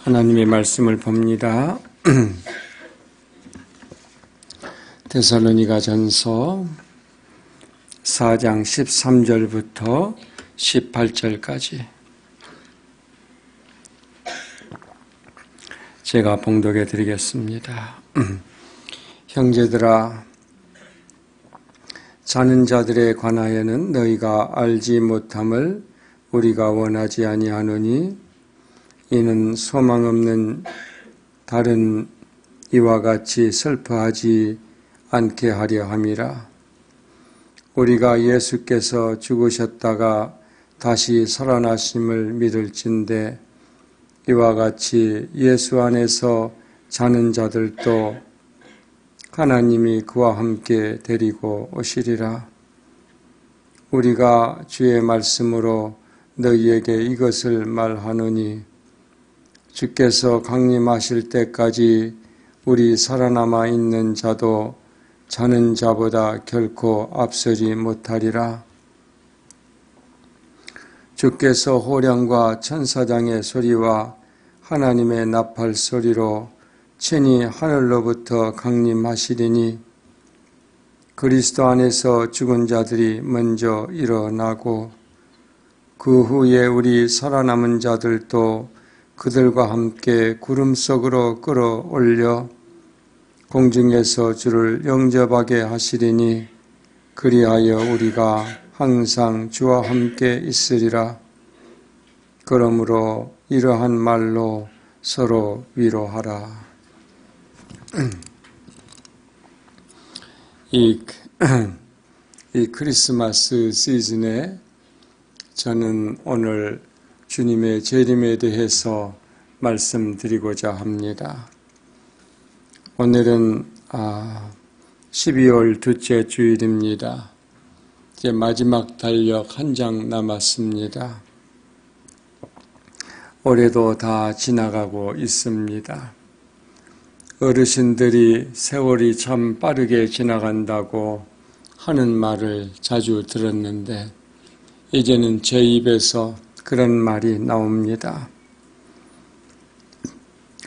하나님의 말씀을 봅니다. 데살로니가전서 4장 13절부터 18절까지 제가 봉독해 드리겠습니다. 형제들아, 자는 자들에 관하여는 너희가 알지 못함을 우리가 원하지 아니하노니, 이는 소망 없는 다른 이와 같이 슬퍼하지 않게 하려 함이라. 우리가 예수께서 죽으셨다가 다시 살아나심을 믿을진대, 이와 같이 예수 안에서 자는 자들도 하나님이 그와 함께 데리고 오시리라. 우리가 주의 말씀으로 너희에게 이것을 말하노니, 주께서 강림하실 때까지 우리 살아남아 있는 자도 자는 자보다 결코 앞서지 못하리라. 주께서 호령과 천사장의 소리와 하나님의 나팔 소리로 친히 하늘로부터 강림하시리니, 그리스도 안에서 죽은 자들이 먼저 일어나고 그 후에 우리 살아남은 자들도 그들과 함께 구름 속으로 끌어올려 공중에서 주를 영접하게 하시리니, 그리하여 우리가 항상 주와 함께 있으리라. 그러므로 이러한 말로 서로 위로하라. 이 크리스마스 시즌에 저는 오늘 주님의 재림에 대해서 말씀드리고자 합니다. 오늘은 12월 둘째 주일입니다. 이제 마지막 달력 한 장 남았습니다. 올해도 다 지나가고 있습니다. 어르신들이 세월이 참 빠르게 지나간다고 하는 말을 자주 들었는데, 이제는 제 입에서 그런 말이 나옵니다.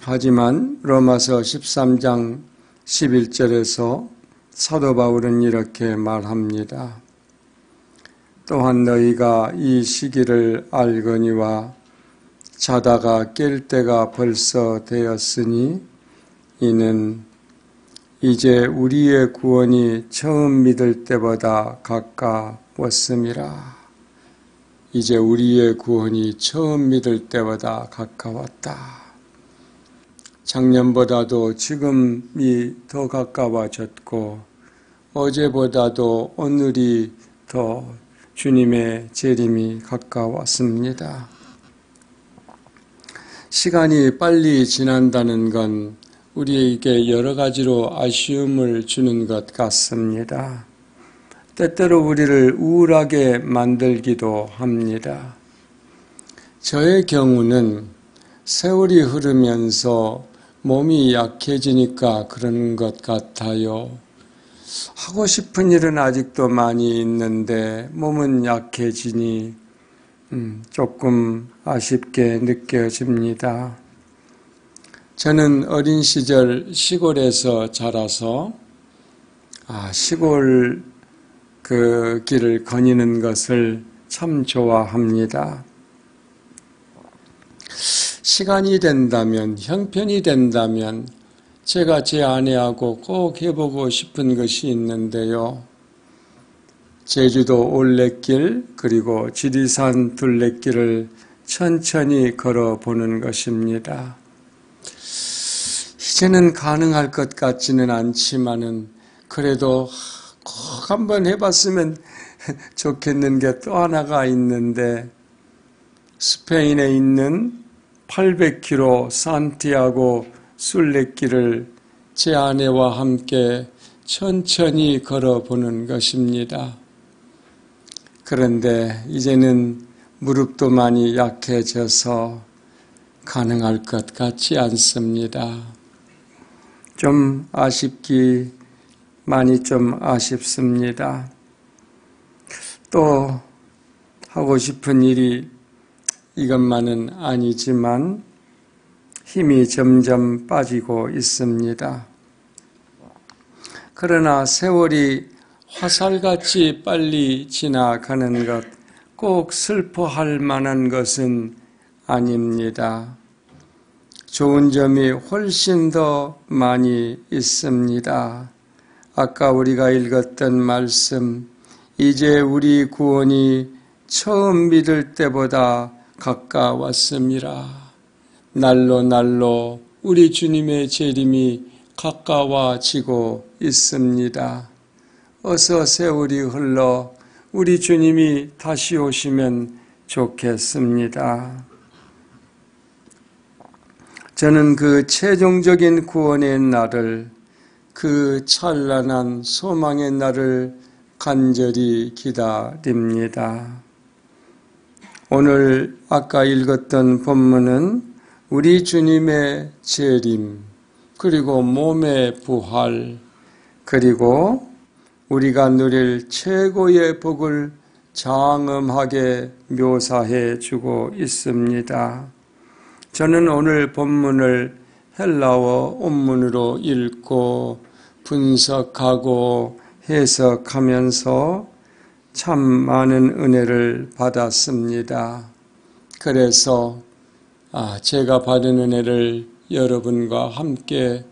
하지만 로마서 13장 11절에서 사도 바울은 이렇게 말합니다. 또한 너희가 이 시기를 알거니와 자다가 깰 때가 벌써 되었으니, 이는 이제 우리의 구원이 처음 믿을 때보다 가까웠음이라. 이제 우리의 구원이 처음 믿을 때보다 가까웠다. 작년보다도 지금이 더 가까워졌고, 어제보다도 오늘이 더 주님의 재림이 가까웠습니다. 시간이 빨리 지난다는 건 우리에게 여러 가지로 아쉬움을 주는 것 같습니다. 때때로 우리를 우울하게 만들기도 합니다. 저의 경우는 세월이 흐르면서 몸이 약해지니까 그런 것 같아요. 하고 싶은 일은 아직도 많이 있는데 몸은 약해지니 조금 아쉽게 느껴집니다. 저는 어린 시절 시골에서 자라서 시골 그 길을 거니는 것을 참 좋아합니다. 시간이 된다면, 형편이 된다면 제가 제 아내하고 꼭 해보고 싶은 것이 있는데요. 제주도 올레길 그리고 지리산 둘레길을 천천히 걸어보는 것입니다. 이제는 가능할 것 같지는 않지만은 그래도 꼭 한번 해봤으면 좋겠는 게 또 하나가 있는데, 스페인에 있는 800km 산티아고 순례길을 제 아내와 함께 천천히 걸어보는 것입니다. 그런데 이제는 무릎도 많이 약해져서 가능할 것 같지 않습니다. 좀 많이 좀 아쉽습니다. 또 하고 싶은 일이 이것만은 아니지만 힘이 점점 빠지고 있습니다. 그러나 세월이 화살같이 빨리 지나가는 것, 꼭 슬퍼할 만한 것은 아닙니다. 좋은 점이 훨씬 더 많이 있습니다. 아까 우리가 읽었던 말씀, 이제 우리 구원이 처음 믿을 때보다 가까웠습니다. 날로 날로 우리 주님의 재림이 가까워지고 있습니다. 어서 세월이 흘러 우리 주님이 다시 오시면 좋겠습니다. 저는 그 최종적인 구원의 날을, 그 찬란한 소망의 날을 간절히 기다립니다. 오늘 아까 읽었던 본문은 우리 주님의 재림, 그리고 몸의 부활, 그리고 우리가 누릴 최고의 복을 장엄하게 묘사해 주고 있습니다. 저는 오늘 본문을 헬라어 원문으로 읽고 분석하고 해석하면서 참 많은 은혜를 받았습니다. 그래서 제가 받은 은혜를 여러분과 함께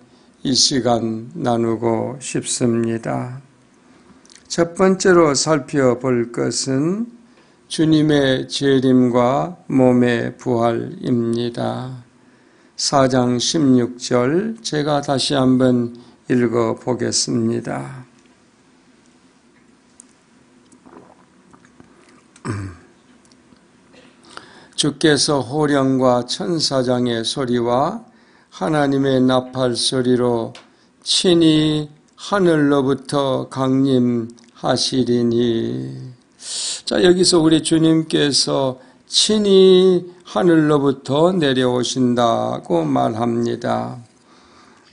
이 시간 나누고 싶습니다. 첫 번째로 살펴볼 것은 주님의 재림과 몸의 부활입니다. 4장 16절 제가 다시 한번 읽어 보겠습니다. 주께서 호령과 천사장의 소리와 하나님의 나팔 소리로 친히 하늘로부터 강림하시리니. 자, 여기서 우리 주님께서 친히 하늘로부터 내려오신다고 말합니다.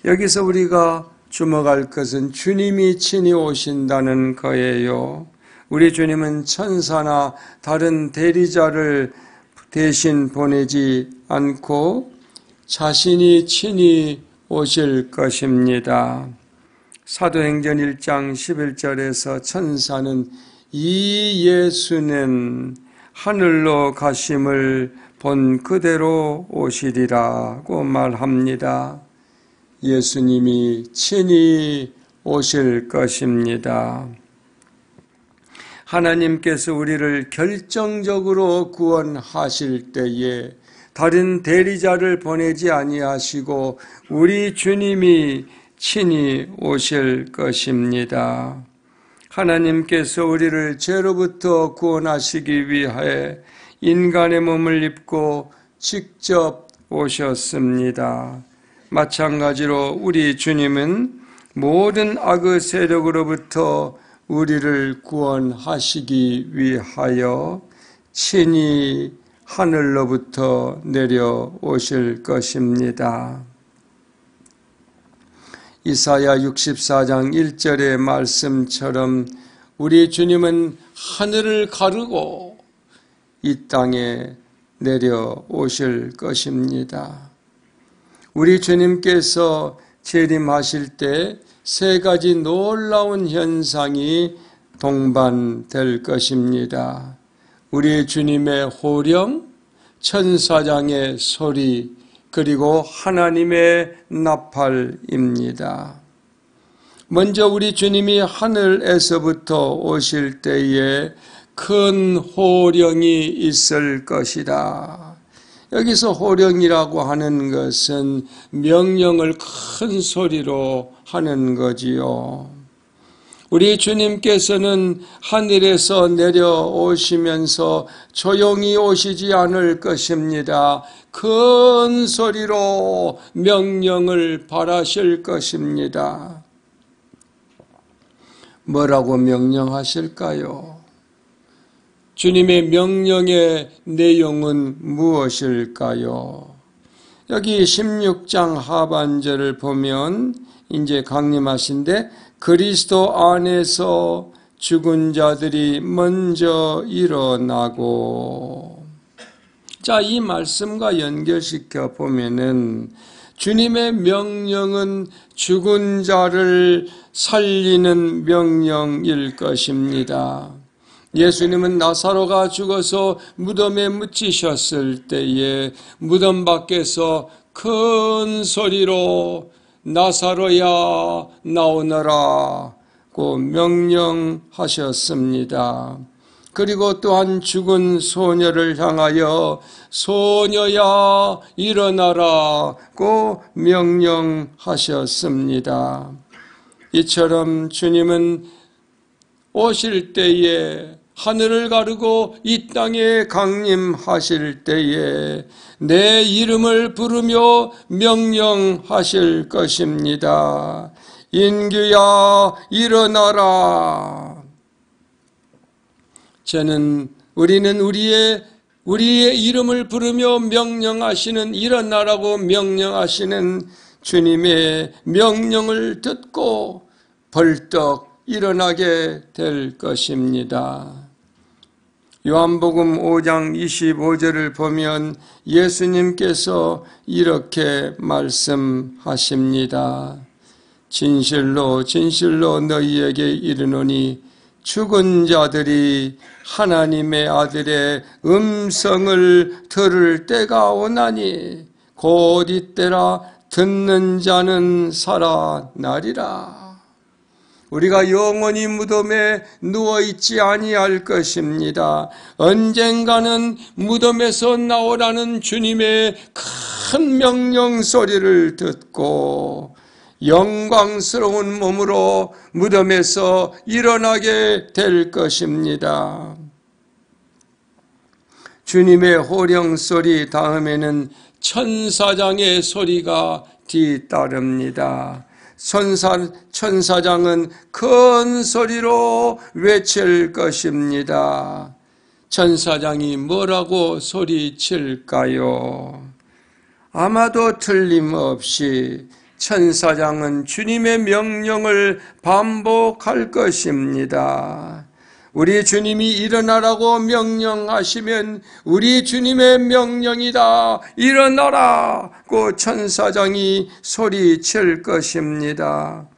여기서 우리가 주목할 것은 주님이 친히 오신다는 거예요. 우리 주님은 천사나 다른 대리자를 대신 보내지 않고 자신이 친히 오실 것입니다. 사도행전 1장 11절에서 천사는 이 예수는 하늘로 가심을 본 그대로 오시리라고 말합니다. 예수님이 친히 오실 것입니다. 하나님께서 우리를 결정적으로 구원하실 때에 다른 대리자를 보내지 아니하시고 우리 주님이 친히 오실 것입니다. 하나님께서 우리를 죄로부터 구원하시기 위해 인간의 몸을 입고 직접 오셨습니다. 마찬가지로 우리 주님은 모든 악의 세력으로부터 우리를 구원하시기 위하여 친히 하늘로부터 내려오실 것입니다. 이사야 64장 1절의 말씀처럼 우리 주님은 하늘을 가르고 이 땅에 내려오실 것입니다. 우리 주님께서 재림하실 때 세 가지 놀라운 현상이 동반될 것입니다. 우리 주님의 호령, 천사장의 소리, 그리고 하나님의 나팔입니다. 먼저 우리 주님이 하늘에서부터 오실 때에 큰 호령이 있을 것이다. 여기서 호령이라고 하는 것은 명령을 큰 소리로 하는 거지요. 우리 주님께서는 하늘에서 내려오시면서 조용히 오시지 않을 것입니다. 큰 소리로 명령을 발하실 것입니다. 뭐라고 명령하실까요? 주님의 명령의 내용은 무엇일까요? 여기 16장 하반절을 보면 이제 강림하신데 그리스도 안에서 죽은 자들이 먼저 일어나고, 자, 이 말씀과 연결시켜 보면은 주님의 명령은 죽은 자를 살리는 명령일 것입니다. 예수님은 나사로가 죽어서 무덤에 묻히셨을 때에 무덤 밖에서 큰 소리로 나사로야 나오너라고 명령하셨습니다. 그리고 또한 죽은 소녀를 향하여 소녀야 일어나라고 명령하셨습니다. 이처럼 주님은 오실 때에 하늘을 가르고 이 땅에 강림하실 때에 내 이름을 부르며 명령하실 것입니다. 인규야 일어나라. 우리는 우리의 이름을 부르며 명령하시는, 일어나라고 명령하시는 주님의 명령을 듣고 벌떡 일어나게 될 것입니다. 요한복음 5장 25절을 보면 예수님께서 이렇게 말씀하십니다. 진실로 진실로 너희에게 이르노니 죽은 자들이 하나님의 아들의 음성을 들을 때가 오나니 곧 이때라 듣는 자는 살아나리라. 우리가 영원히 무덤에 누워있지 아니할 것입니다. 언젠가는 무덤에서 나오라는 주님의 큰 명령 소리를 듣고 영광스러운 몸으로 무덤에서 일어나게 될 것입니다. 주님의 호령 소리 다음에는 천사장의 소리가 뒤따릅니다. 천사장은 큰 소리로 외칠 것입니다. 천사장이 뭐라고 소리칠까요? 아마도 틀림없이 천사장은 주님의 명령을 반복할 것입니다. 우리 주님이 일어나라고 명령하시면 우리 주님의 명령이다, 일어나라고 천사장이 소리칠 것입니다.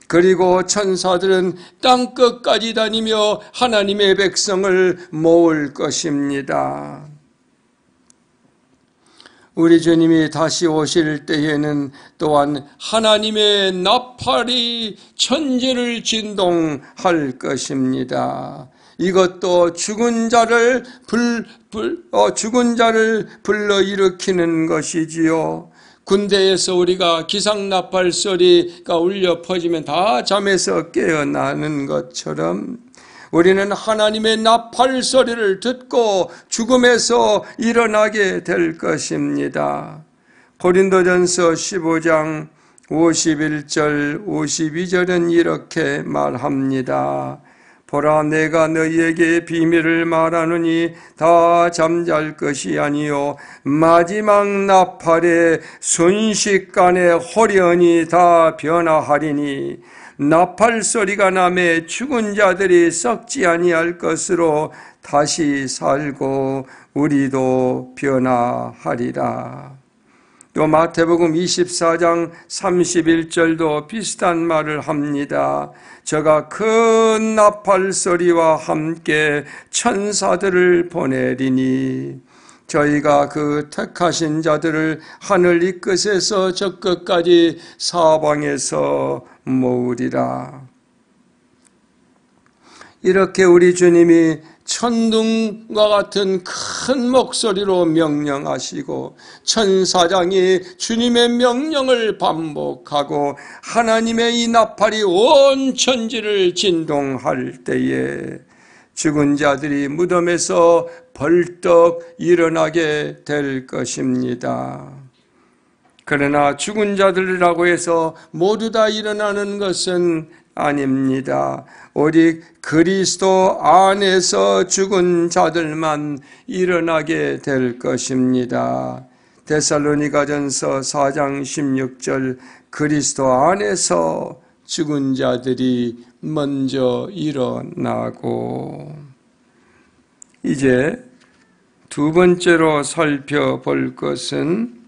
그리고 천사들은 땅끝까지 다니며 하나님의 백성을 모을 것입니다. 우리 주님이 다시 오실 때에는 또한 하나님의 나팔이 천지를 진동할 것입니다. 이것도 죽은 자를 불러일으키는 것이지요. 군대에서 우리가 기상나팔 소리가 울려 퍼지면 다 잠에서 깨어나는 것처럼 우리는 하나님의 나팔 소리를 듣고 죽음에서 일어나게 될 것입니다. 고린도전서 15장 51절 52절은 이렇게 말합니다. 보라, 내가 너희에게 비밀을 말하노니 다 잠잘 것이 아니요 마지막 나팔에 순식간에 호련히 다 변화하리니 나팔 소리가 나매 죽은 자들이 썩지 아니할 것으로 다시 살고 우리도 변화하리라. 또 마태복음 24장 31절도 비슷한 말을 합니다. 저가 큰 나팔 소리와 함께 천사들을 보내리니 저희가 그 택하신 자들을 하늘 이 끝에서 저 끝까지 사방에서 모으리라. 이렇게 우리 주님이 천둥과 같은 큰 목소리로 명령하시고 천사장이 주님의 명령을 반복하고 하나님의 이 나팔이 온 천지를 진동할 때에 죽은 자들이 무덤에서 벌떡 일어나게 될 것입니다. 그러나 죽은 자들이라고 해서 모두 다 일어나는 것은 아닙니다. 오직 그리스도 안에서 죽은 자들만 일어나게 될 것입니다. 데살로니가전서 4장 16절 그리스도 안에서 죽은 자들이 먼저 일어나고 이제 두 번째로 살펴볼 것은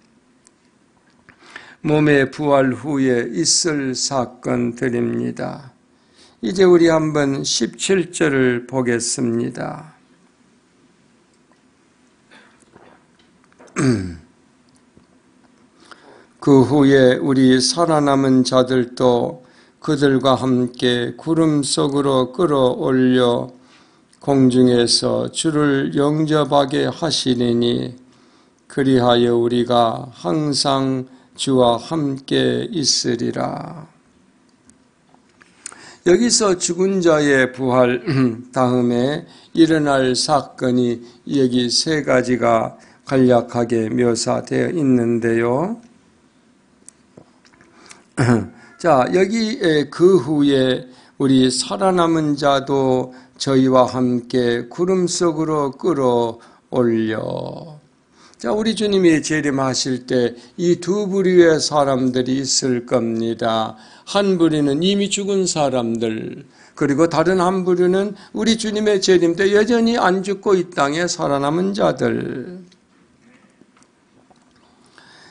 몸의 부활 후에 있을 사건들입니다. 이제 우리 한번 17절을 보겠습니다. 그 후에 우리 살아남은 자들도 그들과 함께 구름 속으로 끌어올려 공중에서 주를 영접하게 하시리니 그리하여 우리가 항상 주와 함께 있으리라. 여기서 죽은 자의 부활 다음에 일어날 사건이 여기 세 가지가 간략하게 묘사되어 있는데요. 자, 여기 그 후에 우리 살아남은 자도 저희와 함께 구름 속으로 끌어올려. 자, 우리 주님이 재림하실 때 이 두 부류의 사람들이 있을 겁니다. 한 부류는 이미 죽은 사람들, 그리고 다른 한 부류는 우리 주님의 재림 때 여전히 안 죽고 이 땅에 살아남은 자들.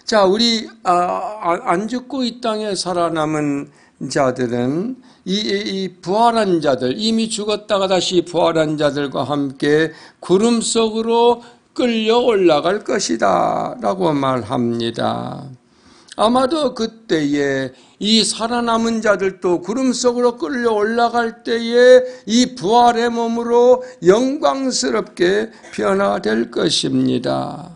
자, 우리 안 죽고 이 땅에 살아남은 자들은 이 부활한 자들, 이미 죽었다가 다시 부활한 자들과 함께 구름 속으로 끌려 올라갈 것이다 라고 말합니다. 아마도 그때에 이 살아남은 자들도 구름 속으로 끌려 올라갈 때에 이 부활의 몸으로 영광스럽게 변화될 것입니다.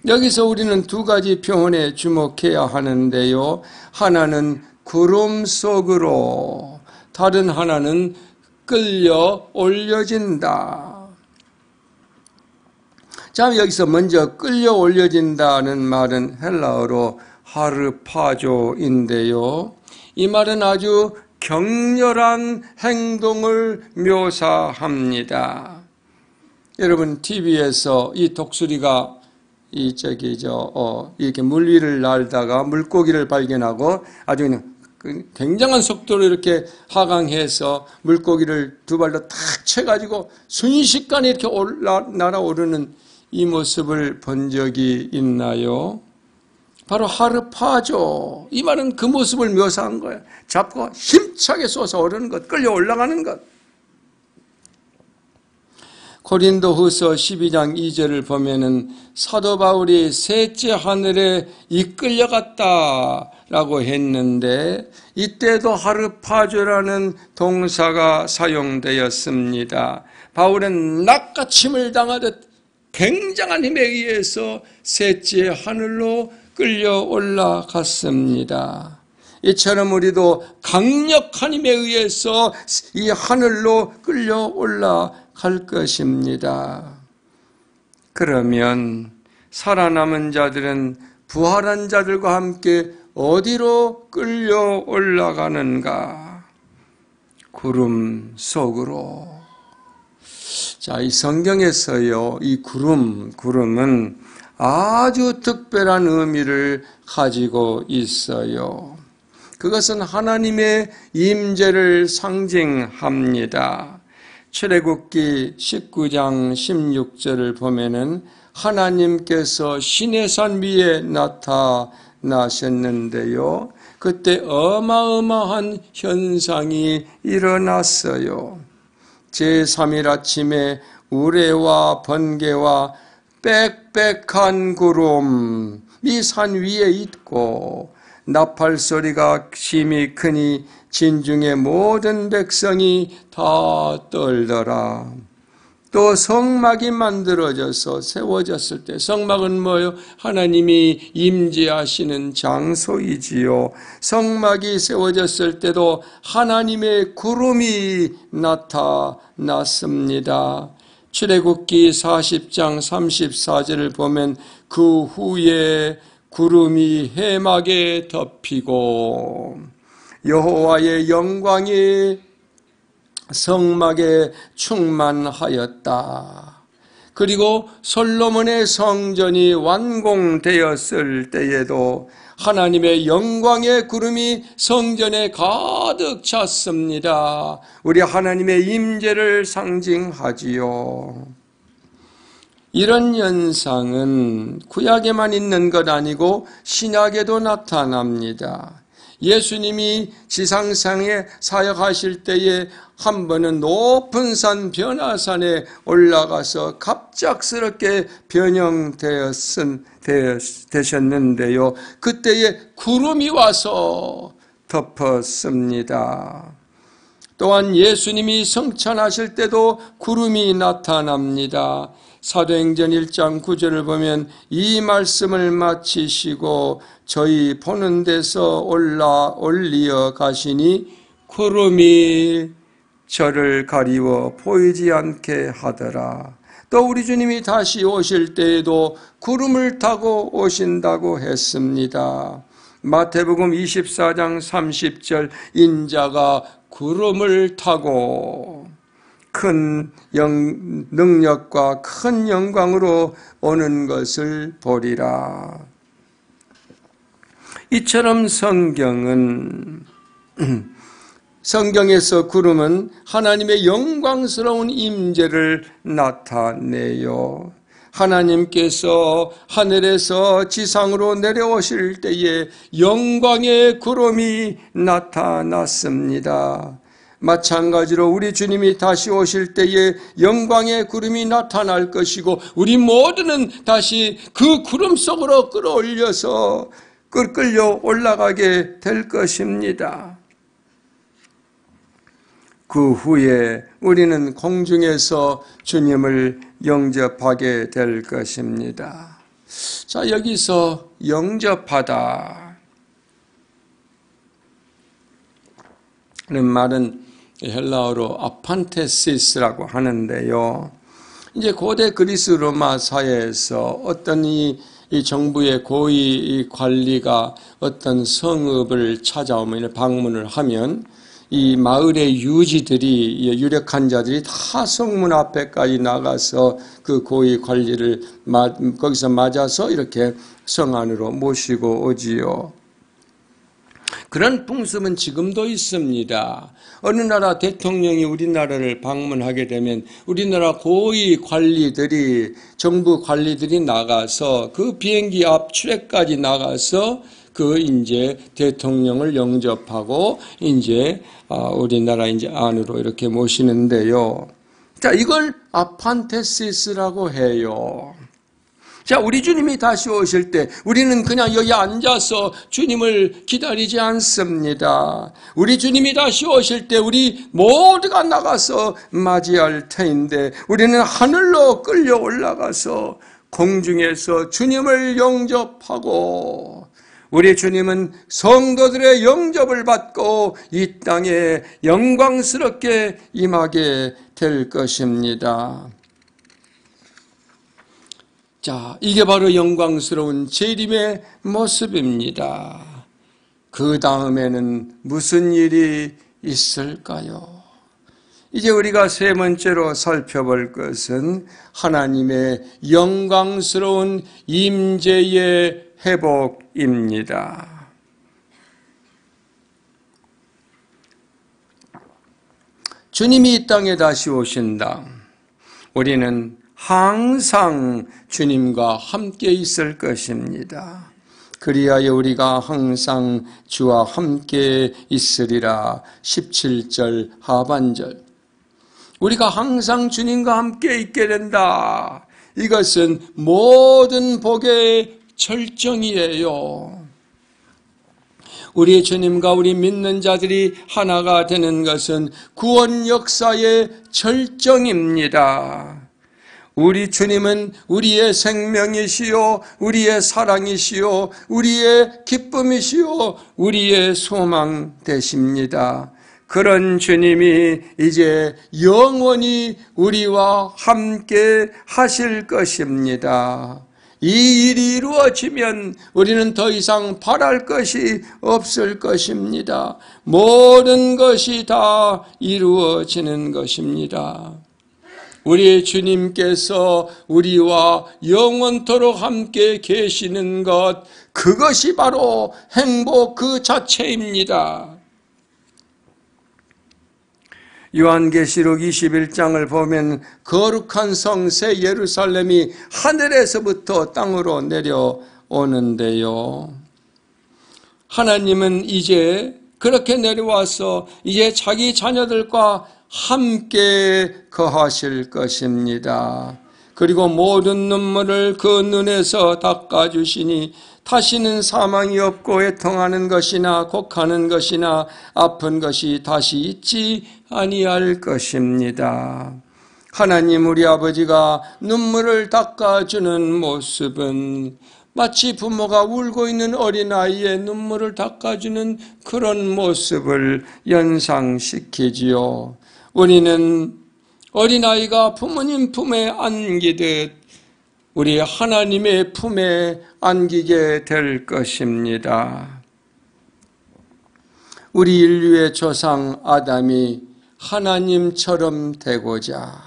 여기서 우리는 두 가지 표현에 주목해야 하는데요. 하나는 구름 속으로, 다른 하나는 끌려 올려진다. 자, 여기서 먼저 끌려 올려진다는 말은 헬라어로 하르파조인데요. 이 말은 아주 격렬한 행동을 묘사합니다. 여러분, TV에서 이 독수리가 이렇게 물 위를 날다가 물고기를 발견하고 아주 그냥 굉장한 속도로 이렇게 하강해서 물고기를 두 발로 탁 쳐가지고 순식간에 이렇게 날아오르는 이 모습을 본 적이 있나요? 바로 하르파조. 이 말은 그 모습을 묘사한 거예요. 잡고 힘차게 솟아 오르는 것, 끌려 올라가는 것. 고린도후서 12장 2절을 보면은 사도 바울이 셋째 하늘에 이끌려갔다라고 했는데 이때도 하르파조라는 동사가 사용되었습니다. 바울은 낚아침을 당하듯 굉장한 힘에 의해서 셋째 하늘로 끌려 올라갔습니다. 이처럼 우리도 강력한 힘에 의해서 이 하늘로 끌려 올라갈 것입니다. 그러면 살아남은 자들은 부활한 자들과 함께 어디로 끌려 올라가는가? 구름 속으로. 자, 이 성경에서요, 이 구름은 아주 특별한 의미를 가지고 있어요. 그것은 하나님의 임재를 상징합니다. 출애굽기 19장 16절을 보면은 하나님께서 시내산 위에 나타나셨는데요. 그때 어마어마한 현상이 일어났어요. 제3일 아침에 우레와 번개와 빽빽한 구름이 산 위에 있고 나팔 소리가 심히 크니 진중의 모든 백성이 다 떨더라. 또 성막이 만들어져서 세워졌을 때, 성막은 뭐예요? 하나님이 임재하시는 장소이지요. 성막이 세워졌을 때도 하나님의 구름이 나타났습니다. 출애굽기 40장 34절을 보면 그 후에 구름이 해막에 덮이고 여호와의 영광이 성막에 충만하였다. 그리고 솔로몬의 성전이 완공되었을 때에도 하나님의 영광의 구름이 성전에 가득 찼습니다. 우리 하나님의 임재를 상징하지요. 이런 현상은 구약에만 있는 것 아니고 신약에도 나타납니다. 예수님이 지상상에 사역하실 때에 한 번은 높은 산 변화산에 올라가서 갑작스럽게 변형되셨는데요. 그때에 구름이 와서 덮었습니다. 또한 예수님이 성찬하실 때도 구름이 나타납니다. 사도행전 1장 9절을 보면 이 말씀을 마치시고 저희 보는 데서 올리어 가시니 구름이 저를 가리워 보이지 않게 하더라. 또 우리 주님이 다시 오실 때에도 구름을 타고 오신다고 했습니다. 마태복음 24장 30절 인자가 구름을 타고 큰 능력과 큰 영광으로 오는 것을 보리라. 이처럼 성경에서 구름은 하나님의 영광스러운 임재를 나타내요. 하나님께서 하늘에서 지상으로 내려오실 때에 영광의 구름이 나타났습니다. 마찬가지로 우리 주님이 다시 오실 때에 영광의 구름이 나타날 것이고 우리 모두는 다시 그 구름 속으로 끌어올려서 끌려 올라가게 될 것입니다. 그 후에 우리는 공중에서 주님을 영접하게 될 것입니다. 자, 여기서 영접하다 는 말은 헬라어로 아판테시스라고 하는데요. 이제 고대 그리스 로마 사회에서 어떤 이 정부의 고위 관리가 어떤 성읍을 찾아오면 방문을 하면 이 마을의 유지들이 유력한 자들이 다 성문 앞에까지 나가서 그 고위 관리를 거기서 맞아서 이렇게 성 안으로 모시고 오지요. 그런 풍습은 지금도 있습니다. 어느 나라 대통령이 우리나라를 방문하게 되면 우리나라 고위 관리들이, 정부 관리들이 나가서 그 비행기 앞 출애까지 나가서 그 이제 대통령을 영접하고 이제 우리나라 이제 안으로 이렇게 모시는데요. 자, 이걸 아판테시스라고 해요. 자, 우리 주님이 다시 오실 때 우리는 그냥 여기 앉아서 주님을 기다리지 않습니다. 우리 주님이 다시 오실 때 우리 모두가 나가서 맞이할 터인데 우리는 하늘로 끌려 올라가서 공중에서 주님을 영접하고 우리 주님은 성도들의 영접을 받고 이 땅에 영광스럽게 임하게 될 것입니다. 자, 이게 바로 영광스러운 재림의 모습입니다. 그 다음에는 무슨 일이 있을까요? 이제 우리가 세 번째로 살펴볼 것은 하나님의 영광스러운 임재의 회복입니다. 주님이 이 땅에 다시 오신다. 우리는 항상 주님과 함께 있을 것입니다. 그리하여 우리가 항상 주와 함께 있으리라. 17절 하반절. 우리가 항상 주님과 함께 있게 된다. 이것은 모든 복의 절정이에요. 우리 주님과 우리 믿는 자들이 하나가 되는 것은 구원 역사의 절정입니다. 우리 주님은 우리의 생명이시요, 우리의 사랑이시요, 우리의 기쁨이시요, 우리의 소망 되십니다. 그런 주님이 이제 영원히 우리와 함께 하실 것입니다. 이 일이 이루어지면 우리는 더 이상 바랄 것이 없을 것입니다. 모든 것이 다 이루어지는 것입니다. 우리 주님께서 우리와 영원토록 함께 계시는 것, 그것이 바로 행복 그 자체입니다. 요한계시록 21장을 보면 거룩한 성 새 예루살렘이 하늘에서부터 땅으로 내려오는데요. 하나님은 이제 그렇게 내려와서 이제 자기 자녀들과 함께 거하실 것입니다. 그리고 모든 눈물을 그 눈에서 닦아주시니 다시는 사망이 없고 애통하는 것이나 곡하는 것이나 아픈 것이 다시 있지 아니할 것입니다. 하나님 우리 아버지가 눈물을 닦아주는 모습은 마치 부모가 울고 있는 어린아이의 눈물을 닦아주는 그런 모습을 연상시키지요. 우리는 어린아이가 부모님 품에 안기듯 우리 하나님의 품에 안기게 될 것입니다. 우리 인류의 조상 아담이 하나님처럼 되고자,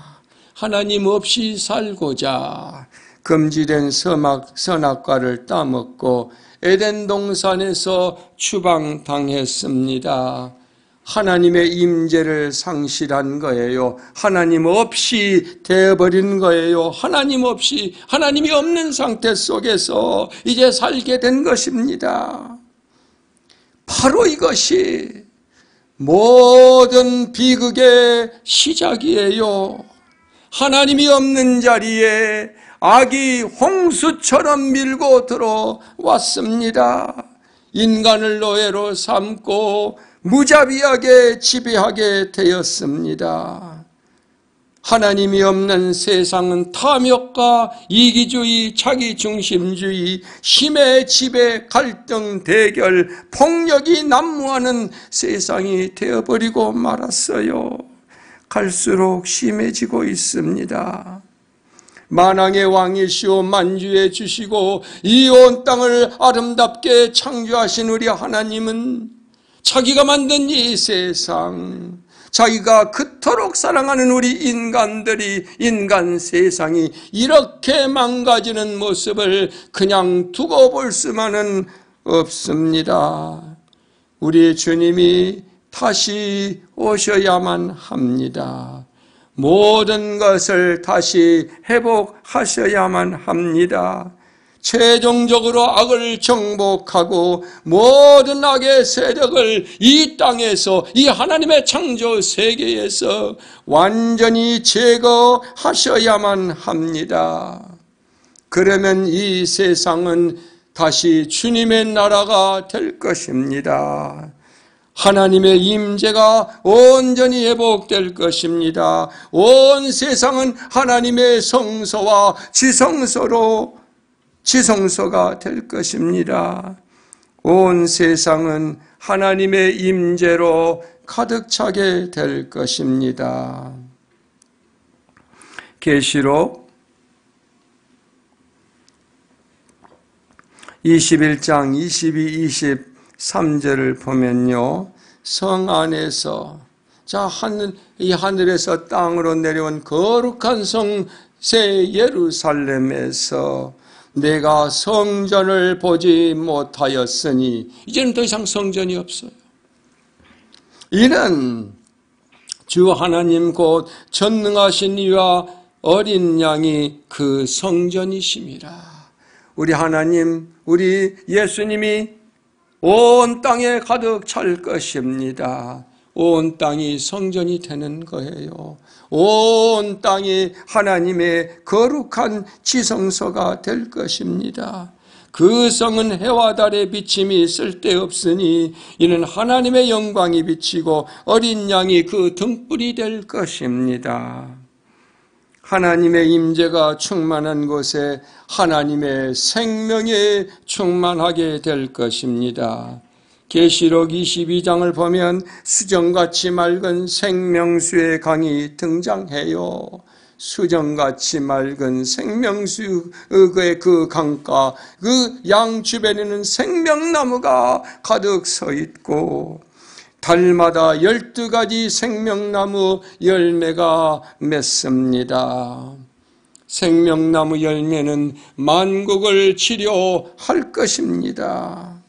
하나님 없이 살고자 금지된 선악과를 따먹고 에덴 동산에서 추방당했습니다. 하나님의 임재를 상실한 거예요. 하나님 없이 되어버린 거예요. 하나님 없이, 하나님이 없는 상태 속에서 이제 살게 된 것입니다. 바로 이것이 모든 비극의 시작이에요. 하나님이 없는 자리에 악이 홍수처럼 밀고 들어왔습니다. 인간을 노예로 삼고 무자비하게 지배하게 되었습니다. 하나님이 없는 세상은 탐욕과 이기주의, 자기중심주의, 힘의 지배, 갈등, 대결, 폭력이 난무하는 세상이 되어버리고 말았어요. 갈수록 심해지고 있습니다. 만왕의 왕이시오 만주해 주시고 이 온 땅을 아름답게 창조하신 우리 하나님은 자기가 만든 이 세상, 자기가 그토록 사랑하는 우리 인간들이, 인간 세상이 이렇게 망가지는 모습을 그냥 두고 볼 수만은 없습니다. 우리 주님이 다시 오셔야만 합니다. 모든 것을 다시 회복하셔야만 합니다. 최종적으로 악을 정복하고 모든 악의 세력을 이 땅에서, 이 하나님의 창조 세계에서 완전히 제거하셔야만 합니다. 그러면 이 세상은 다시 주님의 나라가 될 것입니다. 하나님의 임재가 온전히 회복될 것입니다. 온 세상은 하나님의 성소와 지성소가 될 것입니다. 온 세상은 하나님의 임재로 가득 차게 될 것입니다. 계시록 21장 22, 23절을 보면요, 성 안에서 이 하늘에서 땅으로 내려온 거룩한 성 새 예루살렘에서 내가 성전을 보지 못하였으니, 이제는 더 이상 성전이 없어요. 이는 주 하나님 곧 전능하신 이와 어린 양이 그 성전이심이라. 우리 하나님, 우리 예수님이 온 땅에 가득 찰 것입니다. 온 땅이 성전이 되는 거예요. 온 땅이 하나님의 거룩한 지성소가 될 것입니다. 그 성은 해와 달의 비침이 쓸데없으니 이는 하나님의 영광이 비치고 어린 양이 그 등불이 될 것입니다. 하나님의 임재가 충만한 곳에 하나님의 생명이 충만하게 될 것입니다. 계시록 22장을 보면 수정같이 맑은 생명수의 강이 등장해요. 수정같이 맑은 생명수의 그 강가, 그 양 주변에는 생명나무가 가득 서 있고 달마다 12가지 생명나무 열매가 맺습니다. 생명나무 열매는 만국을 치료할 것입니다.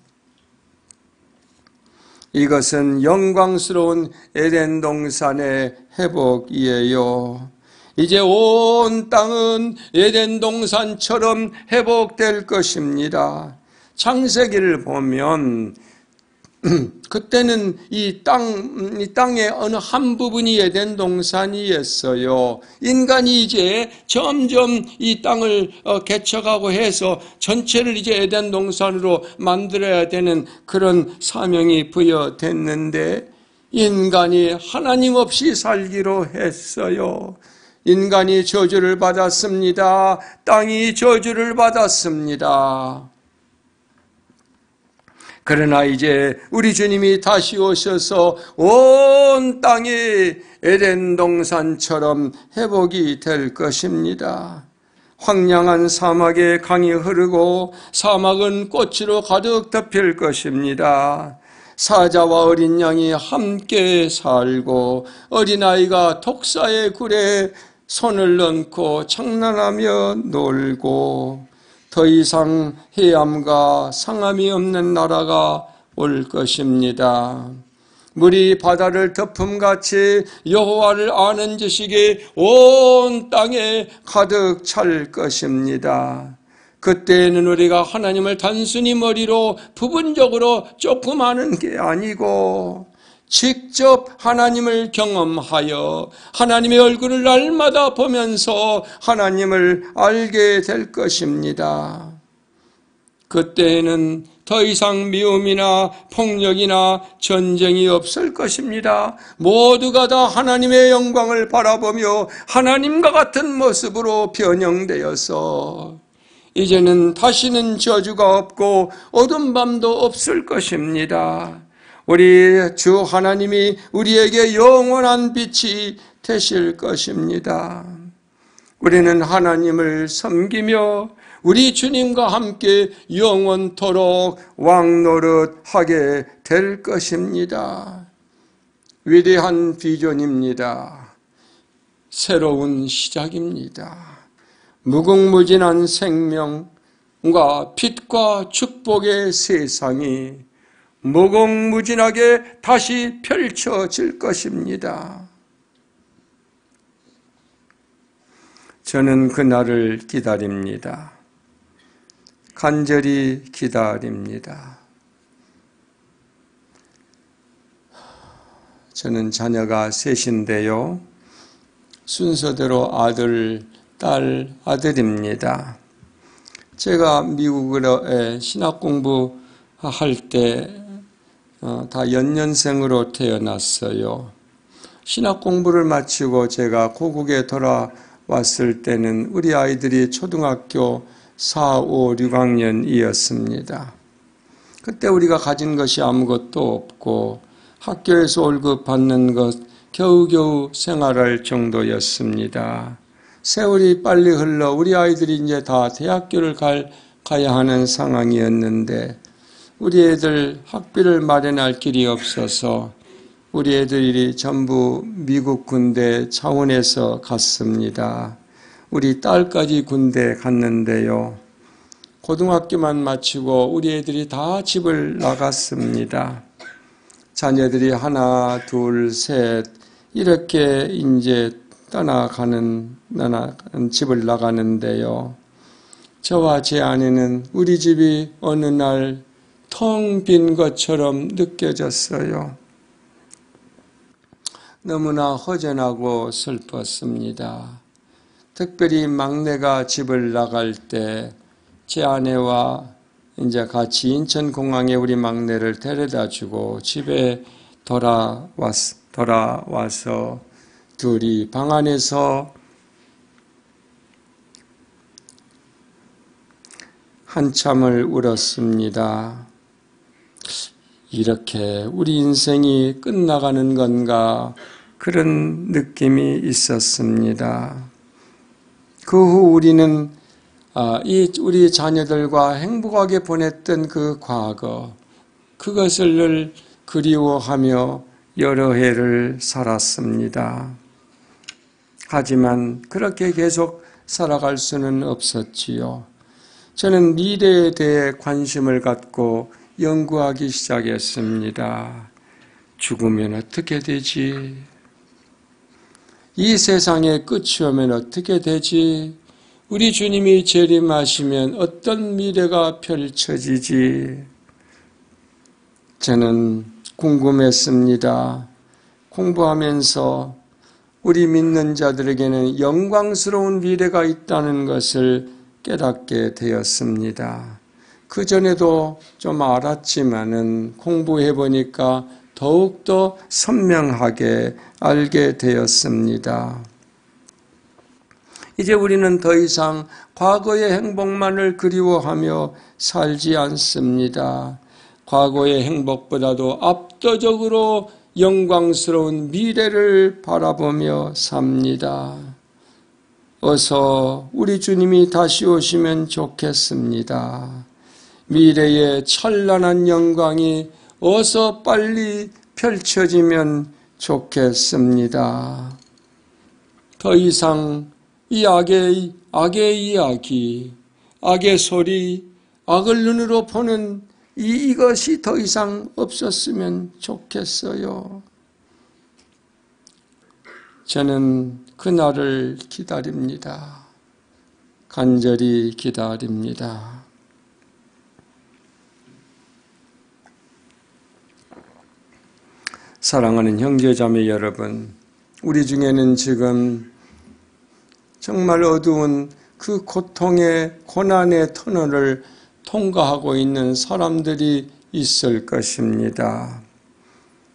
이것은 영광스러운 에덴 동산의 회복이에요. 이제 온 땅은 에덴 동산처럼 회복될 것입니다. 창세기를 보면 그때는 이 땅의 어느 한 부분이 에덴 동산이었어요. 인간이 이제 점점 이 땅을 개척하고 해서 전체를 이제 에덴 동산으로 만들어야 되는 그런 사명이 부여됐는데 인간이 하나님 없이 살기로 했어요. 인간이 저주를 받았습니다. 땅이 저주를 받았습니다. 그러나 이제 우리 주님이 다시 오셔서 온 땅이 에덴 동산처럼 회복이 될 것입니다. 황량한 사막에 강이 흐르고 사막은 꽃으로 가득 덮일 것입니다. 사자와 어린 양이 함께 살고 어린아이가 독사의 굴에 손을 얹고 장난하며 놀고 더 이상 해암과 상함이 없는 나라가 올 것입니다. 물이 바다를 덮음같이 여호와를 아는 지식이 온 땅에 가득 찰 것입니다. 그때에는 우리가 하나님을 단순히 머리로 부분적으로 조금 아는 게 아니고 직접 하나님을 경험하여 하나님의 얼굴을 날마다 보면서 하나님을 알게 될 것입니다. 그때에는 더 이상 미움이나 폭력이나 전쟁이 없을 것입니다. 모두가 다 하나님의 영광을 바라보며 하나님과 같은 모습으로 변형되어서 이제는 다시는 저주가 없고 어두운 밤도 없을 것입니다. 우리 주 하나님이 우리에게 영원한 빛이 되실 것입니다. 우리는 하나님을 섬기며 우리 주님과 함께 영원토록 왕노릇하게 될 것입니다. 위대한 비전입니다. 새로운 시작입니다. 무궁무진한 생명과 빛과 축복의 세상이 무궁무진하게 다시 펼쳐질 것입니다. 저는 그날을 기다립니다. 간절히 기다립니다. 저는 자녀가 셋인데요. 순서대로 아들, 딸, 아들입니다. 제가 미국에 신학 공부할 때 다 연년생으로 태어났어요. 신학 공부를 마치고 제가 고국에 돌아왔을 때는 우리 아이들이 초등학교 4, 5, 6학년이었습니다. 그때 우리가 가진 것이 아무것도 없고 학교에서 월급 받는 것 겨우겨우 생활할 정도였습니다. 세월이 빨리 흘러 우리 아이들이 이제 다 대학교를 가야 하는 상황이었는데 우리 애들 학비를 마련할 길이 없어서 우리 애들이 전부 미국 군대 차원에서 갔습니다. 우리 딸까지 군대 갔는데요. 고등학교만 마치고 우리 애들이 다 집을 나갔습니다. 자녀들이 하나, 둘, 셋 이렇게 이제 집을 나가는데요. 저와 제 아내는 우리 집이 어느 날 텅 빈 것처럼 느껴졌어요. 너무나 허전하고 슬펐습니다. 특별히 막내가 집을 나갈 때 제 아내와 이제 같이 인천공항에 우리 막내를 데려다 주고 집에 돌아와서 둘이 방 안에서 한참을 울었습니다. 이렇게 우리 인생이 끝나가는 건가 그런 느낌이 있었습니다. 그 후 우리는 우리 자녀들과 행복하게 보냈던 그 과거, 그것을 늘 그리워하며 여러 해를 살았습니다. 하지만 그렇게 계속 살아갈 수는 없었지요. 저는 미래에 대해 관심을 갖고 연구하기 시작했습니다. 죽으면 어떻게 되지? 이 세상의 끝이 오면 어떻게 되지? 우리 주님이 재림하시면 어떤 미래가 펼쳐지지? 저는 궁금했습니다. 공부하면서 우리 믿는 자들에게는 영광스러운 미래가 있다는 것을 깨닫게 되었습니다. 그전에도 좀 알았지만은 공부해 보니까 더욱더 선명하게 알게 되었습니다. 이제 우리는 더 이상 과거의 행복만을 그리워하며 살지 않습니다. 과거의 행복보다도 압도적으로 영광스러운 미래를 바라보며 삽니다. 어서 우리 주님이 다시 오시면 좋겠습니다. 미래의 찬란한 영광이 어서 빨리 펼쳐지면 좋겠습니다. 더 이상 이 악의 이야기, 악의 소리, 악을 눈으로 보는 이것이 더 이상 없었으면 좋겠어요. 저는 그날을 기다립니다. 간절히 기다립니다. 사랑하는 형제자매 여러분, 우리 중에는 지금 정말 어두운 그 고통의 고난의 터널을 통과하고 있는 사람들이 있을 것입니다.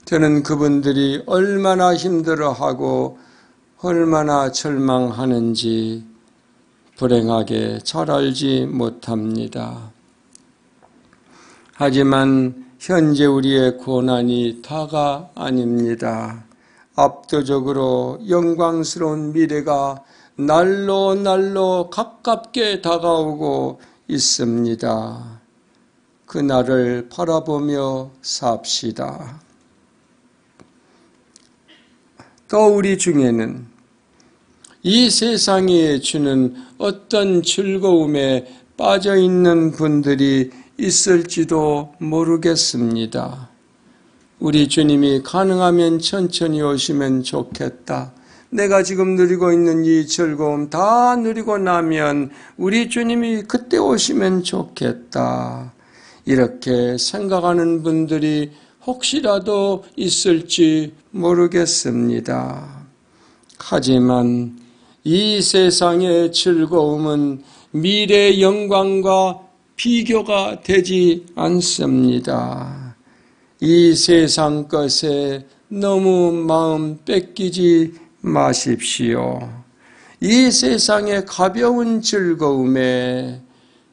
저는 그분들이 얼마나 힘들어하고 얼마나 절망하는지 불행하게 잘 알지 못합니다. 하지만 현재 우리의 고난이 다가 아닙니다. 압도적으로 영광스러운 미래가 날로 가깝게 다가오고 있습니다. 그날을 바라보며 삽시다. 또 우리 중에는 이 세상이 주는 어떤 즐거움에 빠져 있는 분들이 있을지도 모르겠습니다. 우리 주님이 가능하면 천천히 오시면 좋겠다. 내가 지금 누리고 있는 이 즐거움 다 누리고 나면 우리 주님이 그때 오시면 좋겠다. 이렇게 생각하는 분들이 혹시라도 있을지 모르겠습니다. 하지만 이 세상의 즐거움은 미래의 영광과 비교가 되지 않습니다. 이 세상 것에 너무 마음 뺏기지 마십시오. 이 세상의 가벼운 즐거움에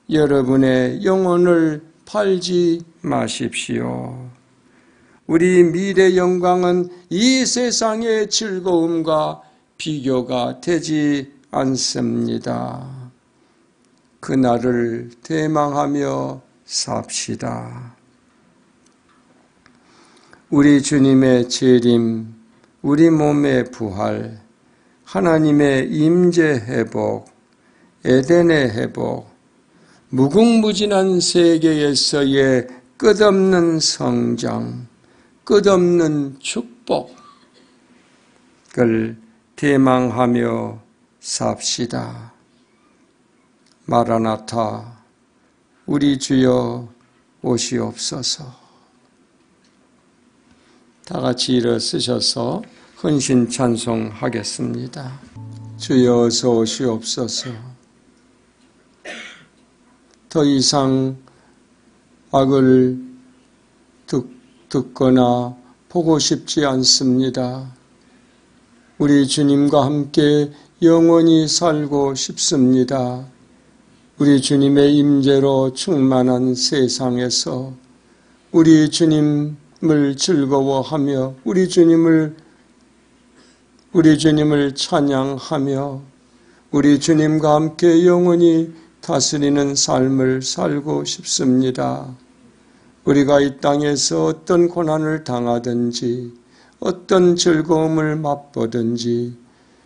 여러분의 영혼을 팔지 마십시오. 우리 미래 영광은 이 세상의 즐거움과 비교가 되지 않습니다. 그날을 대망하며 삽시다. 우리 주님의 재림, 우리 몸의 부활, 하나님의 임재 회복, 에덴의 회복, 무궁무진한 세계에서의 끝없는 성장, 끝없는 축복을 대망하며 삽시다. 마라나타, 우리 주여 오시옵소서. 다 같이 일어서셔서 헌신 찬송하겠습니다. 주여 어서 오시옵소서. 더 이상 악을 듣거나 보고 싶지 않습니다. 우리 주님과 함께 영원히 살고 싶습니다. 우리 주님의 임재로 충만한 세상에서 우리 주님을 즐거워하며 우리 주님을 찬양하며 우리 주님과 함께 영원히 다스리는 삶을 살고 싶습니다. 우리가 이 땅에서 어떤 고난을 당하든지 어떤 즐거움을 맛보든지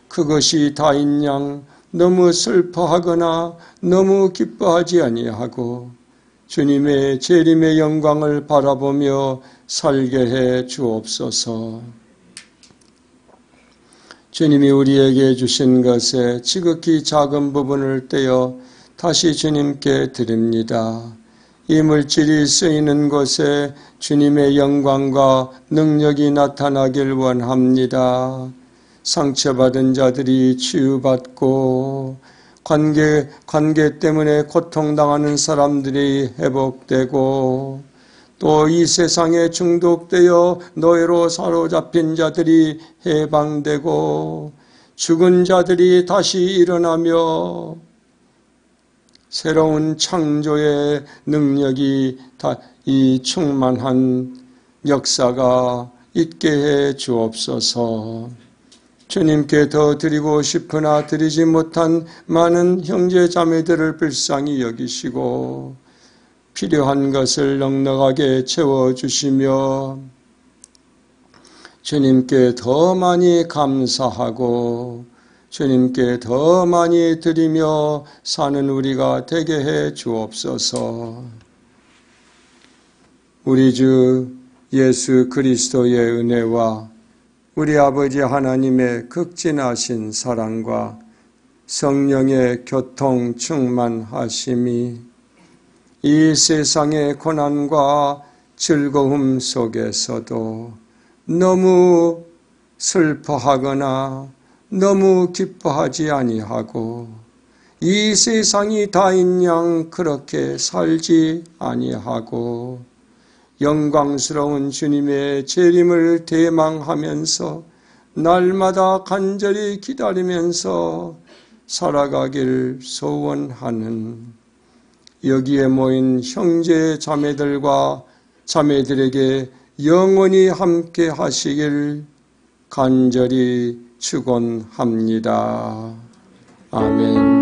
그것이 다인 양 너무 슬퍼하거나 너무 기뻐하지 아니하고 주님의 재림의 영광을 바라보며 살게 해 주옵소서. 주님이 우리에게 주신 것에 지극히 작은 부분을 떼어 다시 주님께 드립니다. 이 물질이 쓰이는 곳에 주님의 영광과 능력이 나타나길 원합니다. 상처받은 자들이 치유받고 관계 때문에 고통당하는 사람들이 회복되고 또 이 세상에 중독되어 노예로 사로잡힌 자들이 해방되고 죽은 자들이 다시 일어나며 새로운 창조의 능력이 이 충만한 역사가 있게 해 주옵소서. 주님께 더 드리고 싶으나 드리지 못한 많은 형제 자매들을 불쌍히 여기시고 필요한 것을 넉넉하게 채워주시며 주님께 더 많이 감사하고 주님께 더 많이 드리며 사는 우리가 되게 해 주옵소서. 우리 주 예수 그리스도의 은혜와 우리 아버지 하나님의 극진하신 사랑과 성령의 교통 충만하심이 이 세상의 고난과 즐거움 속에서도 너무 슬퍼하거나 너무 기뻐하지 아니하고 이 세상이 다인 양 그렇게 살지 아니하고 영광스러운 주님의 재림을 대망하면서 날마다 간절히 기다리면서 살아가길 소원하는 여기에 모인 형제 자매들과 자매들에게 영원히 함께 하시길 간절히 축원합니다. 아멘.